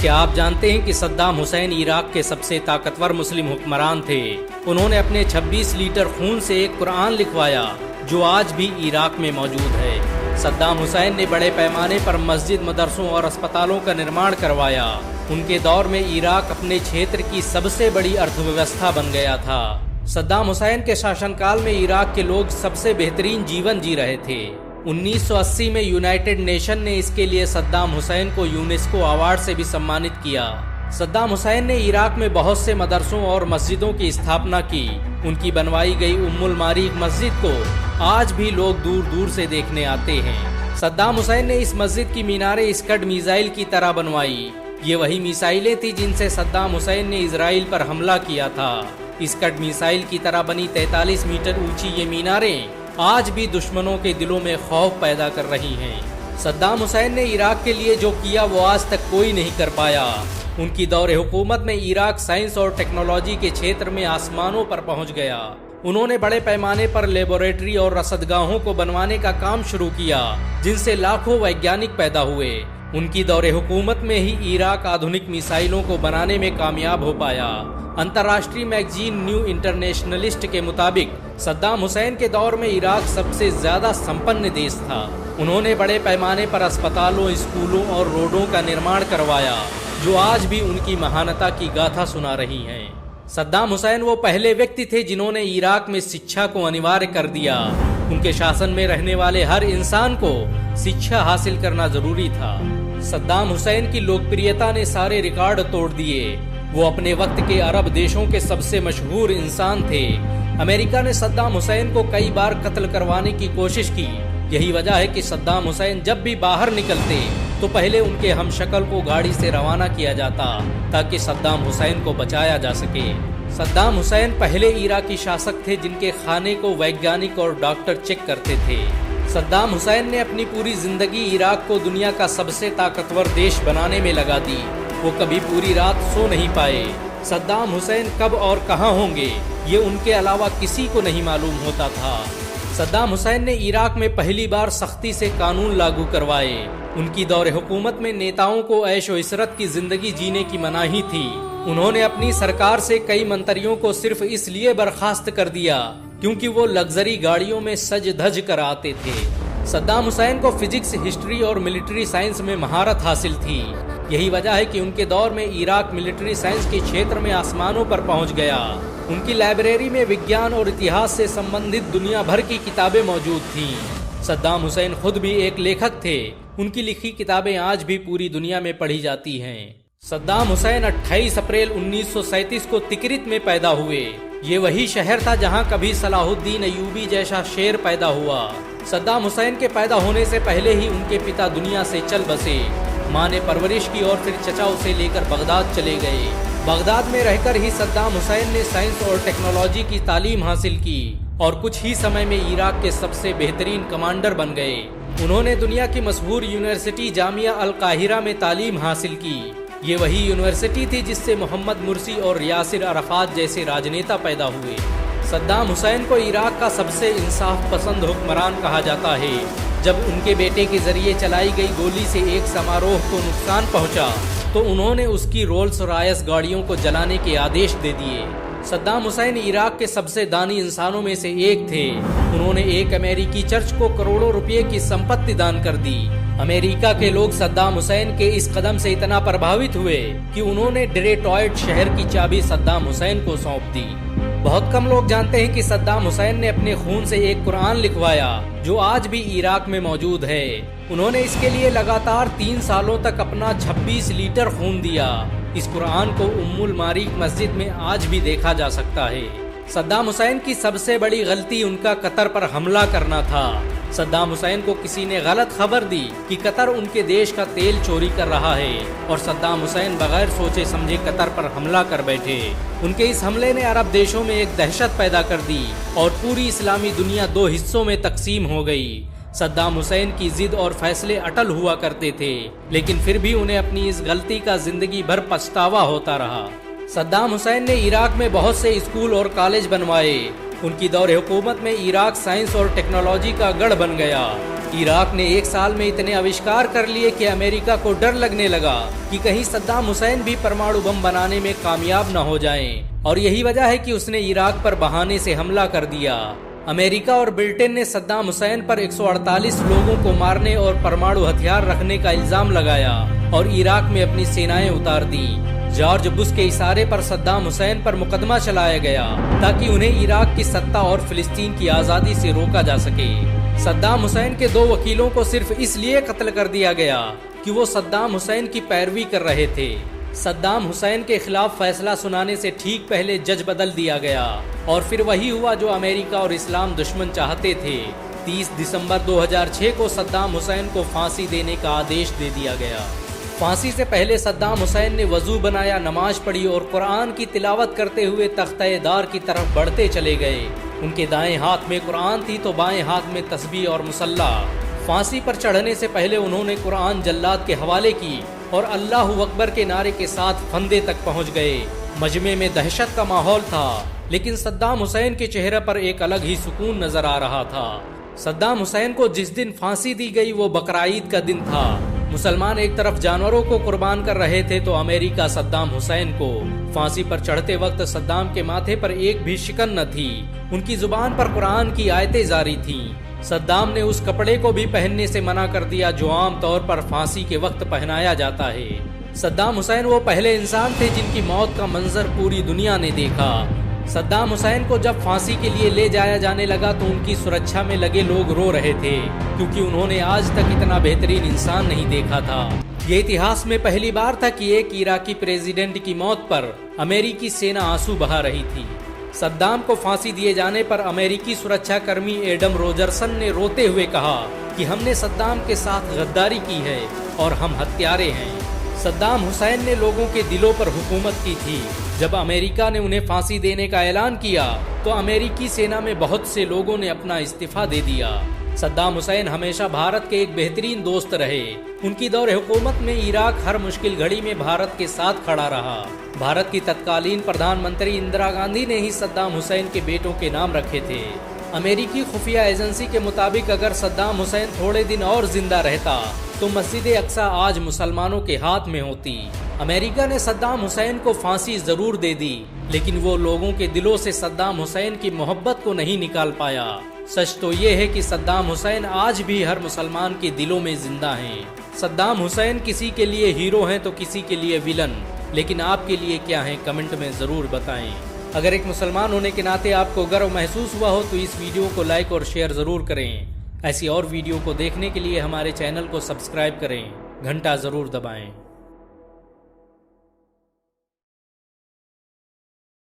क्या आप जानते हैं कि सद्दाम हुसैन इराक के सबसे ताकतवर मुस्लिम हुक्मरान थे। उन्होंने अपने 26 लीटर खून से एक कुरान लिखवाया जो आज भी इराक में मौजूद है। सद्दाम हुसैन ने बड़े पैमाने पर मस्जिद, मदरसों और अस्पतालों का निर्माण करवाया। उनके दौर में इराक अपने क्षेत्र की सबसे बड़ी अर्थव्यवस्था बन गया था। सद्दाम हुसैन के शासनकाल में इराक के लोग सबसे बेहतरीन जीवन जी रहे थे। 1980 में यूनाइटेड नेशन ने इसके लिए सद्दाम हुसैन को यूनेस्को अवार्ड से भी सम्मानित किया। सद्दाम हुसैन ने इराक में बहुत से मदरसों और मस्जिदों की स्थापना की। उनकी बनवाई गई उम्मुल मारीक मस्जिद को आज भी लोग दूर दूर से देखने आते हैं। सद्दाम हुसैन ने इस मस्जिद की मीनारें स्कड मिसाइल की तरह बनवाई। ये वही मिसाइलें थी जिनसे सद्दाम हुसैन ने इजराइल पर हमला किया था। स्कड मिसाइल की तरह बनी 43 मीटर ऊंची ये मीनारें आज भी दुश्मनों के दिलों में खौफ पैदा कर रही हैं। सद्दाम हुसैन ने इराक के लिए जो किया वो आज तक कोई नहीं कर पाया। उनकी दौरे हुकूमत में इराक साइंस और टेक्नोलॉजी के क्षेत्र में आसमानों पर पहुंच गया। उन्होंने बड़े पैमाने पर लेबोरेटरी और रसदगाहों को बनवाने का काम शुरू किया, जिनसे लाखों वैज्ञानिक पैदा हुए। उनकी दौरे हुकूमत में ही इराक आधुनिक मिसाइलों को बनाने में कामयाब हो पाया। अंतर्राष्ट्रीय मैगजीन न्यू इंटरनेशनलिस्ट के मुताबिक सद्दाम हुसैन के दौर में इराक सबसे ज्यादा संपन्न देश था। उन्होंने बड़े पैमाने पर अस्पतालों, स्कूलों और रोडों का निर्माण करवाया जो आज भी उनकी महानता की गाथा सुना रही हैं। सद्दाम हुसैन वो पहले व्यक्ति थे जिन्होंने इराक में शिक्षा को अनिवार्य कर दिया। उनके शासन में रहने वाले हर इंसान को शिक्षा हासिल करना जरूरी था। सद्दाम हुसैन की लोकप्रियता ने सारे रिकॉर्ड तोड़ दिए। वो अपने वक्त के अरब देशों के सबसे मशहूर इंसान थे। अमेरिका ने सद्दाम हुसैन को कई बार कत्ल करवाने की कोशिश की। यही वजह है कि सद्दाम हुसैन जब भी बाहर निकलते तो पहले उनके हमशक्ल को गाड़ी से रवाना किया जाता ताकि सद्दाम हुसैन को बचाया जा सके। सद्दाम हुसैन पहले इराकी शासक थे जिनके खाने को वैज्ञानिक और डॉक्टर चेक करते थे। सद्दाम हुसैन ने अपनी पूरी जिंदगी इराक को दुनिया का सबसे ताकतवर देश बनाने में लगा दी। वो कभी पूरी रात सो नहीं पाए। सद्दाम हुसैन कब और कहां होंगे ये उनके अलावा किसी को नहीं मालूम होता था। सद्दाम हुसैन ने इराक में पहली बार सख्ती से कानून लागू करवाए। उनकी दौरे हुकूमत में नेताओं को ऐश व इशरत की जिंदगी जीने की मनाही थी। उन्होंने अपनी सरकार से कई मंत्रियों को सिर्फ इसलिए बर्खास्त कर दिया क्योंकि वो लग्जरी गाड़ियों में सज धज कर आते थे। सद्दाम हुसैन को फिजिक्स, हिस्ट्री और मिलिट्री साइंस में महारत हासिल थी। यही वजह है कि उनके दौर में इराक मिलिट्री साइंस के क्षेत्र में आसमानों पर पहुंच गया। उनकी लाइब्रेरी में विज्ञान और इतिहास से संबंधित दुनिया भर की किताबें मौजूद थीं। सद्दाम हुसैन खुद भी एक लेखक थे। उनकी लिखी किताबें आज भी पूरी दुनिया में पढ़ी जाती हैं। सद्दाम हुसैन 28 अप्रैल 1937 को तिकरित में पैदा हुए। ये वही शहर था जहां कभी सलाहुद्दीन अयूबी जैसा शेर पैदा हुआ। सद्दाम हुसैन के पैदा होने से पहले ही उनके पिता दुनिया से चल बसे। माँ ने परवरिश की और फिर चचा उसे लेकर बगदाद चले गए। बगदाद में रहकर ही सद्दाम हुसैन ने साइंस और टेक्नोलॉजी की तालीम हासिल की और कुछ ही समय में इराक के सबसे बेहतरीन कमांडर बन गए। उन्होंने दुनिया की मशहूर यूनिवर्सिटी जामिया अल काहिरा में तालीम हासिल की। ये वही यूनिवर्सिटी थी जिससे मोहम्मद मुर्सी और यासिर अराफात जैसे राजनेता पैदा हुए। सद्दाम हुसैन को इराक का सबसे इंसाफ पसंद हुक्मरान कहा जाता है। जब उनके बेटे के जरिए चलाई गई गोली से एक समारोह को नुकसान पहुंचा तो उन्होंने उसकी रोल्स रॉयस गाड़ियों को जलाने के आदेश दे दिए। सद्दाम हुसैन इराक के सबसे दानी इंसानों में से एक थे। उन्होंने एक अमेरिकी चर्च को करोड़ों रुपए की संपत्ति दान कर दी। अमेरिका के लोग सद्दाम हुसैन के इस कदम से इतना प्रभावित हुए कि उन्होंने डेट्रॉयट शहर की चाबी सद्दाम हुसैन को सौंप दी। बहुत कम लोग जानते हैं कि सद्दाम हुसैन ने अपने खून से एक कुरान लिखवाया जो आज भी इराक में मौजूद है। उन्होंने इसके लिए लगातार 3 सालों तक अपना 26 लीटर खून दिया। इस कुरान को उम्मुल मारीक मस्जिद में आज भी देखा जा सकता है। सद्दाम हुसैन की सबसे बड़ी गलती उनका कतर पर हमला करना था। सद्दाम हुसैन को किसी ने गलत खबर दी कि कतर उनके देश का तेल चोरी कर रहा है और सद्दाम हुसैन बगैर सोचे समझे कतर पर हमला कर बैठे। उनके इस हमले ने अरब देशों में एक दहशत पैदा कर दी और पूरी इस्लामी दुनिया 2 हिस्सों में तकसीम हो गई। सद्दाम हुसैन की जिद और फैसले अटल हुआ करते थे, लेकिन फिर भी उन्हें अपनी इस गलती का जिंदगी भर पछतावा होता रहा। सद्दाम हुसैन ने इराक में बहुत से स्कूल और कॉलेज बनवाए। उनकी दौरे हुकूमत में इराक साइंस और टेक्नोलॉजी का गढ़ बन गया। इराक ने एक साल में इतने आविष्कार कर लिए कि अमेरिका को डर लगने लगा कि कहीं सद्दाम हुसैन भी परमाणु बम बनाने में कामयाब न हो जाएं। और यही वजह है कि उसने इराक पर बहाने से हमला कर दिया। अमेरिका और ब्रिटेन ने सद्दाम हुसैन पर 148 लोगों को मारने और परमाणु हथियार रखने का इल्जाम लगाया और इराक में अपनी सेनाएं उतार दी। जॉर्ज बुश के इशारे पर सद्दाम हुसैन पर मुकदमा चलाया गया ताकि उन्हें इराक की सत्ता और फिलिस्तीन की आजादी से रोका जा सके। सद्दाम हुसैन के 2 वकीलों को सिर्फ इसलिए कत्ल कर दिया गया कि वो सद्दाम हुसैन की पैरवी कर रहे थे। सद्दाम हुसैन के खिलाफ फैसला सुनाने से ठीक पहले जज बदल दिया गया और फिर वही हुआ जो अमेरिका और इस्लाम दुश्मन चाहते थे। 30 दिसंबर 2006 को सद्दाम हुसैन को फांसी देने का आदेश दे दिया गया। फांसी से पहले सद्दाम हुसैन ने वजू बनाया, नमाज पढ़ी और कुरान की तिलावत करते हुए तख्ते-ए-दार की तरफ बढ़ते चले गए। उनके दाएं हाथ में कुरान थी तो बाएं हाथ में तस्बीह और मुसल्ला। फांसी पर चढ़ने से पहले उन्होंने कुरान जल्लाद के हवाले की और अल्लाहु अकबर के नारे के साथ फंदे तक पहुंच गए। मजमे में दहशत का माहौल था, लेकिन सद्दाम हुसैन के चेहरे पर एक अलग ही सुकून नजर आ रहा था। सद्दाम हुसैन को जिस दिन फांसी दी गई वो बकरा-ईद का दिन था। मुसलमान एक तरफ जानवरों को कुर्बान कर रहे थे तो अमेरिका सद्दाम हुसैन को। फांसी पर चढ़ते वक्त सद्दाम के माथे पर एक भी शिकन न थी। उनकी जुबान पर कुरान की आयतें जारी थीं। सद्दाम ने उस कपड़े को भी पहनने से मना कर दिया जो आम तौर पर फांसी के वक्त पहनाया जाता है। सद्दाम हुसैन वो पहले इंसान थे जिनकी मौत का मंजर पूरी दुनिया ने देखा। सद्दाम हुसैन को जब फांसी के लिए ले जाया जाने लगा तो उनकी सुरक्षा में लगे लोग रो रहे थे क्योंकि उन्होंने आज तक इतना बेहतरीन इंसान नहीं देखा था। ये इतिहास में पहली बार था कि एक इराकी प्रेसिडेंट की मौत पर अमेरिकी सेना आंसू बहा रही थी। सद्दाम को फांसी दिए जाने पर अमेरिकी सुरक्षा कर्मी एडम रोजरसन ने रोते हुए कहा कि हमने सद्दाम के साथ गद्दारी की है और हम हत्यारे हैं। सद्दाम हुसैन ने लोगों के दिलों पर हुकूमत की थी। जब अमेरिका ने उन्हें फांसी देने का ऐलान किया तो अमेरिकी सेना में बहुत से लोगों ने अपना इस्तीफा दे दिया। सद्दाम हुसैन हमेशा भारत के एक बेहतरीन दोस्त रहे। उनकी दौर हुकूमत में इराक हर मुश्किल घड़ी में भारत के साथ खड़ा रहा। भारत की तत्कालीन प्रधानमंत्री इंदिरा गांधी ने ही सद्दाम हुसैन के बेटों के नाम रखे थे। अमेरिकी खुफिया एजेंसी के मुताबिक अगर सद्दाम हुसैन थोड़े दिन और जिंदा रहता तो मस्जिद अक्सा आज मुसलमानों के हाथ में होती। अमेरिका ने सद्दाम हुसैन को फांसी जरूर दे दी, लेकिन वो लोगों के दिलों से सद्दाम हुसैन की मोहब्बत को नहीं निकाल पाया। सच तो ये है कि सद्दाम हुसैन आज भी हर मुसलमान के दिलों में जिंदा हैं। सद्दाम हुसैन किसी के लिए हीरो हैं तो किसी के लिए विलन, लेकिन आपके लिए क्या है कमेंट में जरूर बताएं। अगर एक मुसलमान होने के नाते आपको गर्व महसूस हुआ हो तो इस वीडियो को लाइक और शेयर जरूर करें। ऐसी और वीडियो को देखने के लिए हमारे चैनल को सब्सक्राइब करें, घंटा जरूर दबाएं।